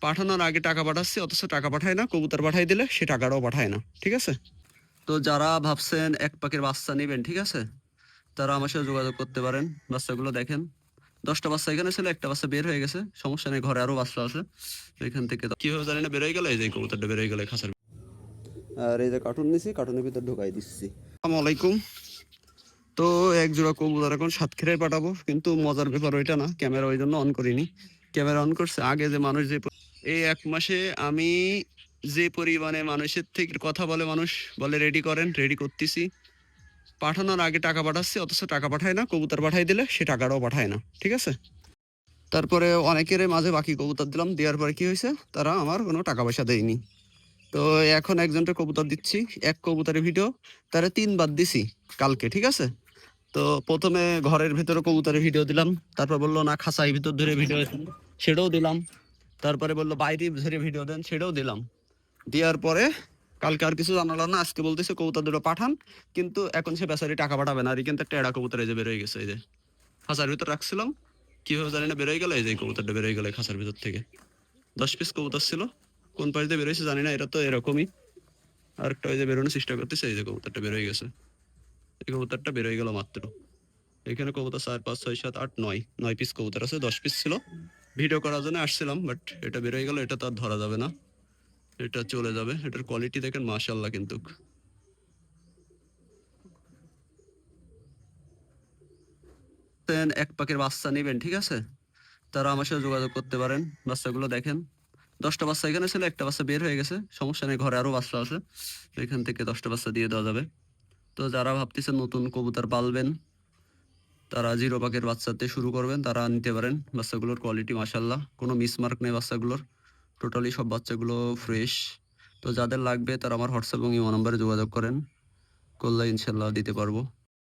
পাঠানোর আগে টাকা পাঠাচ্ছি, অথচ টাকা পাঠায় না। কবুতর পাঠাই দিলে সে টাকাটাও পাঠায় না, ঠিক আছে? তো যারা ভাবছেন এক পাখির বাচ্চা নেবেন, ঠিক আছে, তারা আমার সাথে যোগাযোগ করতে পারেন। বাচ্চাগুলো দেখেন, 10টা বাচ্চা এখানে ছিল, একটা বাচ্চা বের হয়ে গেছে, সমস্যা নেই, ঘরে আরো বাচ্চা আছে। এখান থেকে কিভাবে জানি না বের হয়ে গেল, এই যে কবুতরটা বের হয়ে গেল খাঁচার। আর এই যে কার্টুন নিছি, কার্টুনের ভিতর ঢুকাই দিচ্ছি। আসসালামু আলাইকুম। তো এক জোড়া কবুতর এখন সাতক্ষীরায় পাঠাবো, কিন্তু মজার ব্যাপার ওইটা না, ক্যামেরা ওই জন্য অন করিনি। ক্যামেরা অন করছে আগে যে মানুষ যে এই 1 মাসে আমি যে পরিমাণে মানুষের থেকে কথা বলে, মানুষ বলে রেডি করেন, রেডি করতেছি। পাঠানোর আগে টাকা পাঠাচ্ছি, অথচ টাকা পাঠায় না। কবুতর পাঠাই দিলে সে টাকাটাও পাঠায় না, ঠিক আছে? তারপরে অনেকের মাঝে বাকি কবুতর দিলাম, দেওয়ার পরে কি হয়েছে, তারা আমার কোনো টাকা পয়সা দেয়নি। তো এখন একজনকে কবুতর দিচ্ছি, এক কবুতরের ভিডিও তারা 3 বার দিছি কালকে, ঠিক আছে? তো প্রথমে ঘরের ভিতরে কবুতরের ভিডিও দিলাম, তারপর বললো না খাঁচাই ভিতর ধরে ভিডিও, সেটাও দিলাম। তারপরে বললো বাইরে ধরে ভিডিও দেন, সেটাও দিলাম। দেওয়ার পরে কালকে আর কিছু জানালাম না, আজকে বলতেছে কবুতর দুটো পাঠান, কিন্তু এখন সে বেচারি টাকা পাঠাবে না। আর কিন্তু একটা এড়া কবুতর এই যে বেরোয় গেছে, এই যে খাঁচার ভিতর রাখছিলাম, কিভাবে জানি না বেরোয় গেল, এই যে কবুতরটা বেরোয় গেল খাঁচার ভিতর থেকে। 10 পিস কবুতর ছিল, কোন পাশ দিয়ে বেরোয়েছে জানি না, এটা তো এরকমই। আর একটা ওই যে বেরোনোর চেষ্টা করতেছে, এই যে কবুতরটা বেরোয় গেছে, এই কবুতরটা বেরোয় গেল মাত্র। এখানে কবুতর 4, 5, 6, 7, 8, 9 পিস কবুতর আছে, 10 পিস ছিল। ভিডিও করার জন্য আসছিলাম, বাট এটা বেরোয় গেল, এটা তো আর ধরা যাবে না, এটা চলে যাবে। এটার কোয়ালিটি দেখেন মাশাআল্লাহ। কিন্তু এক পাখির বাচ্চা নেবেন, ঠিক আছে, তারা আমার সাথে যোগাযোগ করতে পারেন। বাচ্চাগুলো দেখেন, 10টা বাচ্চা এখানে ছিল, একটা বাচ্চা বের হয়ে গেছে, সমস্যা নেই, ঘরে আরো বাচ্চা আছে। এখান থেকে 10টা বাচ্চা দিয়ে দেওয়া যাবে। তো যারা ভাবতেছেন নতুন কবুতর পালবেন, তারা জিরো পাখির বাচ্চাতে শুরু করবেন, তারা নিতে পারেন। বাচ্চাগুলোর কোয়ালিটি মাশাআল্লাহ, কোনো মিসমার্ক নেই বাচ্চাগুলোর, টোটালি সব বাচ্চাগুলো ফ্রেশ। তো যাদের লাগবে তারা আমার হোয়াটসঅ্যাপ এবং ইমো নাম্বারে যোগাযোগ করেন, করলে ইনশাল্লাহ দিতে পারবো।